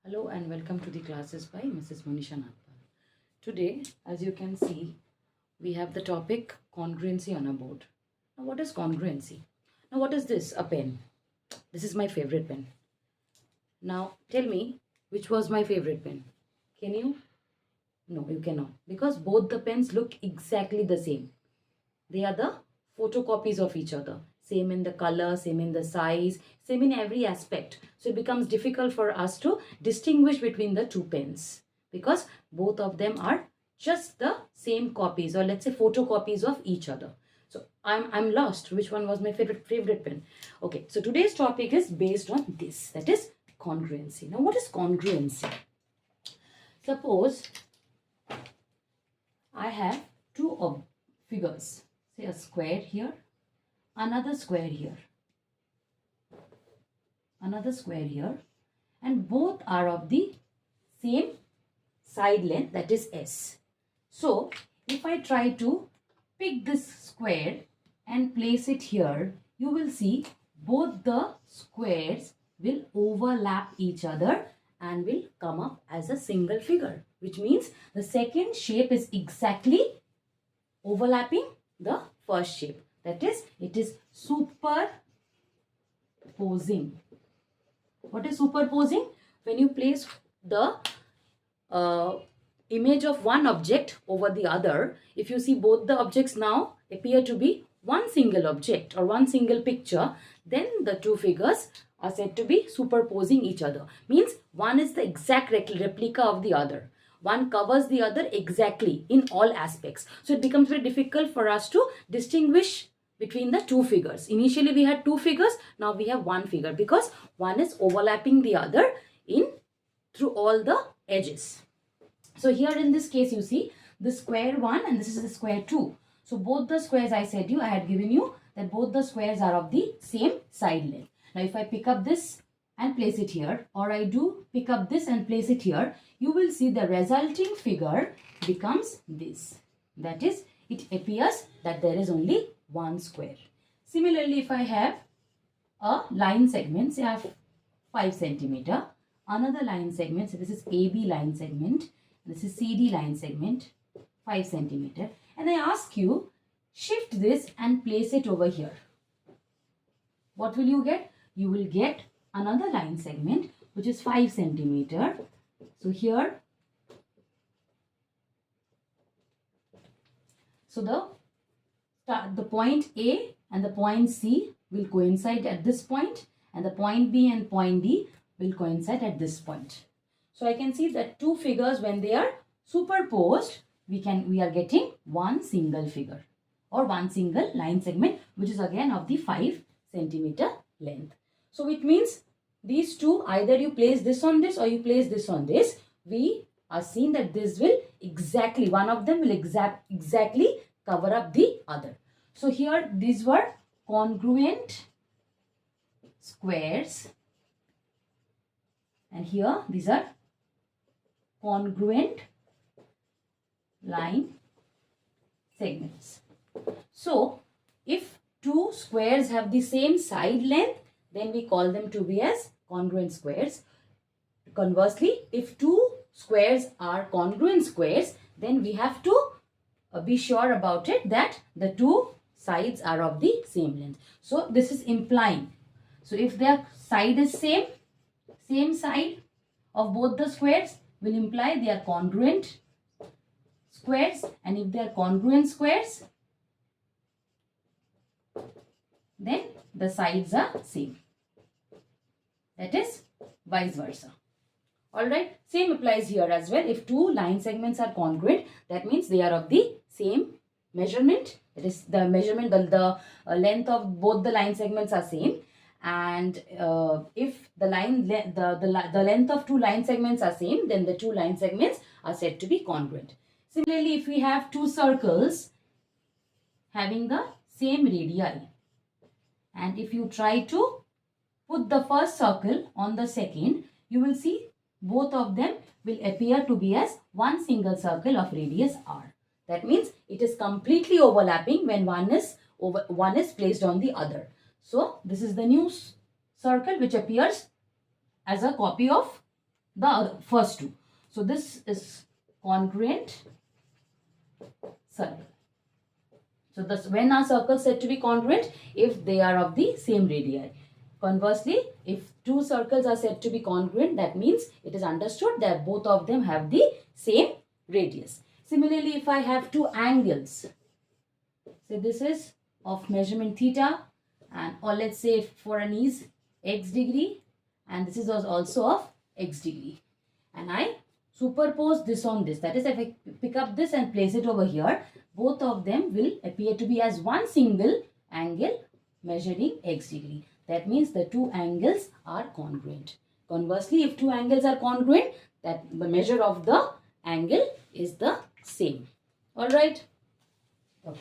Hello and welcome to the classes by Mrs. Monisha Nath Paul. Today, as you can see, we have the topic congruency on a board. Now, what is congruency? Now, what is this? A pen. This is my favorite pen. Now, tell me which was my favorite pen. Can you? No, you cannot. Because both the pens look exactly the same. They are the photocopies of each other. Same in the color, same in the size, same in every aspect. So it becomes difficult for us to distinguish between the two pens because both of them are just the same copies, or let's say photocopies of each other. So I'm lost. Which one was my favorite pen? Okay, so today's topic is based on this, that is congruency. Now, what is congruency? Suppose I have two figures, say a square here, another square here, another square here, and both are of the same side length, that is S. So if I try to pick this square and place it here, you will see both the squares will overlap each other and will come up as a single figure, which means the second shape is exactly overlapping the first shape. That is, it is superposing. What is superposing? When you place the image of one object over the other, if you see both the objects now appear to be one single object or one single picture, then the two figures are said to be superposing each other. Means one is the exact replica of the other. One covers the other exactly in all aspects. So it becomes very difficult for us to distinguish between the two figures. Initially we had two figures, now we have one figure because one is overlapping the other through all the edges. So here in this case you see the square 1 and this is the square 2. So both the squares I had given you that both the squares are of the same side length. Now if I pick up this and place it here, or I do pick up this and place it here, you will see the resulting figure becomes this. That is, it appears that there is only one square. Similarly, if I have a line segment, say I have 5 centimeter, another line segment, so this is AB line segment, this is CD line segment, 5 centimeter, and I ask you, shift this and place it over here. What will you get? You will get another line segment which is 5 centimeter. So here, so the point A and the point C will coincide at this point, and the point B and point D will coincide at this point. So I can see that two figures, when they are superposed, we are getting one single figure or one single line segment, which is again of the 5 centimeter length. So it means these two, either you place this on this or you place this on this, we are seeing that this will exactly, one of them will exactly cover up the other. So here these were congruent squares, and here these are congruent line segments. So if two squares have the same side length, then we call them to be as congruent squares. Conversely, if two squares are congruent squares, then we have to be sure about it that the two sides are of the same length. So this is implying, so if their side is same side of both the squares will imply they are congruent squares, and if they are congruent squares, then the sides are same. That is vice versa. Alright, same applies here as well. If two line segments are congruent, that means they are of the same measurement. It is the measurement, the length of both the line segments are same. And if the length of two line segments are same, then the two line segments are said to be congruent. Similarly, if we have two circles having the same radii, and if you try to put the first circle on the second, you will see both of them will appear to be as one single circle of radius r. That means it is completely overlapping when one is placed on the other. So this is the new circle which appears as a copy of first two. So this is congruent circle. So this, when are circles said to be congruent? If they are of the same radii. Conversely, if two circles are said to be congruent, that means it is understood that both of them have the same radius. Similarly, if I have two angles, so this is of measurement theta, and or let's say for an ease x degree, and this is also of x degree, and I superpose this on this. That is, if I pick up this and place it over here, both of them will appear to be as one single angle measuring x degree. That means the two angles are congruent. Conversely, if two angles are congruent, that the measure of the angle is the same. Alright? Okay.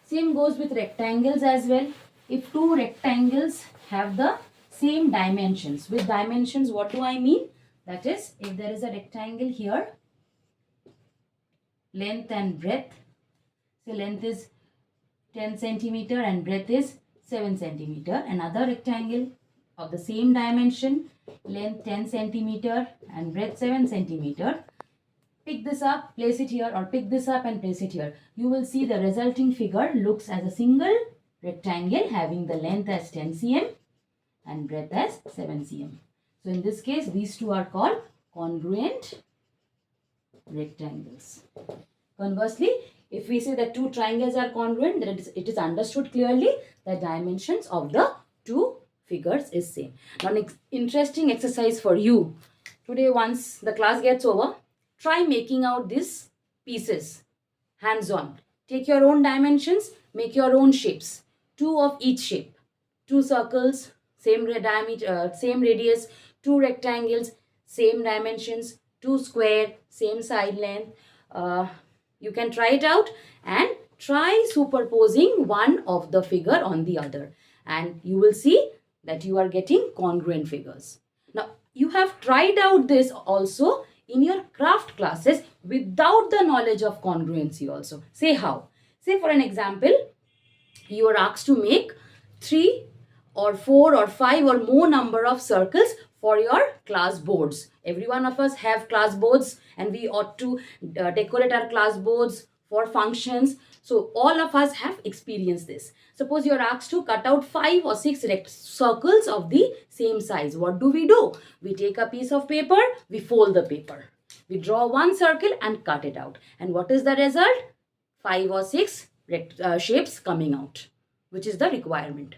Same goes with rectangles as well. If two rectangles have the same dimensions. With dimensions, what do I mean? That is, if there is a rectangle here, length and breadth, so length is 10 centimeter and breadth is 7 centimeter. Another rectangle of the same dimension, length 10 centimeter and breadth 7 centimeter. Pick this up, place it here, or pick this up and place it here. You will see the resulting figure looks as a single rectangle having the length as 10 cm and breadth as 7 cm. So in this case, these two are called congruent rectangles. Conversely, if we say that two triangles are congruent, then it is understood clearly that dimensions of the two figures is same. Now, next interesting exercise for you. Today, once the class gets over, try making out these pieces hands-on. Take your own dimensions, make your own shapes. Two of each shape. Two circles, same diameter, same radius. Two rectangles, same dimensions. Two square, same side length. You can try it out and try superposing one of the figure on the other, and you will see that you are getting congruent figures. Now, you have tried out this also in your craft classes without the knowledge of congruency also. Say how? Say for an example, you are asked to make 3 or 4 or 5 or more number of circles for your class boards. Every one of us have class boards, and we ought to decorate our class boards for functions. So all of us have experienced this. Suppose you are asked to cut out 5 or 6 circles of the same size. What do? We take a piece of paper, we fold the paper. We draw one circle and cut it out. And what is the result? 5 or 6 shapes coming out, which is the requirement.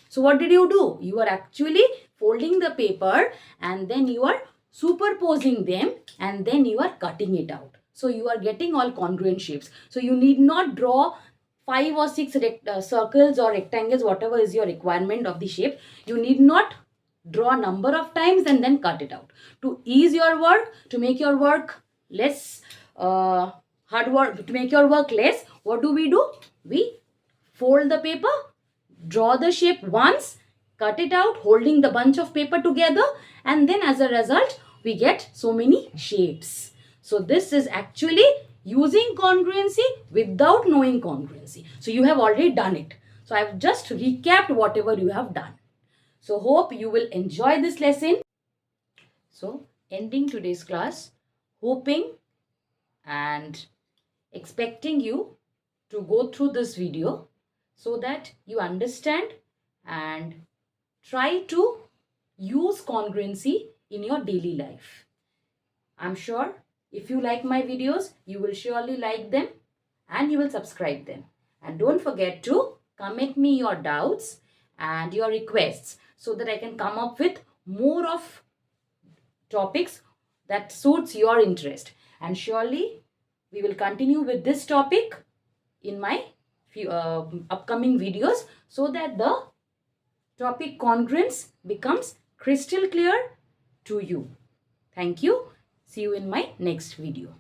So what did you do? You are actually folding the paper and then you are superposing them and then you are cutting it out. So you are getting all congruent shapes. So you need not draw 5 or 6 circles or rectangles, whatever is your requirement of the shape. You need not draw a number of times and then cut it out. To ease your work, to make your work less hard work, to make your work less, what do? We fold the paper, draw the shape once, cut it out, holding the bunch of paper together, and then as a result, we get so many shapes. So this is actually using congruency without knowing congruency. So you have already done it. So I have just recapped whatever you have done. So hope you will enjoy this lesson. So ending today's class, hoping and expecting you to go through this video so that you understand and try to use congruency in your daily life. I'm sure if you like my videos, you will surely like them and you will subscribe them. And don't forget to comment me your doubts and your requests so that I can come up with more of topics that suits your interest. And surely we will continue with this topic in my upcoming videos so that the topic congruence becomes crystal clear to you. Thank you. See you in my next video.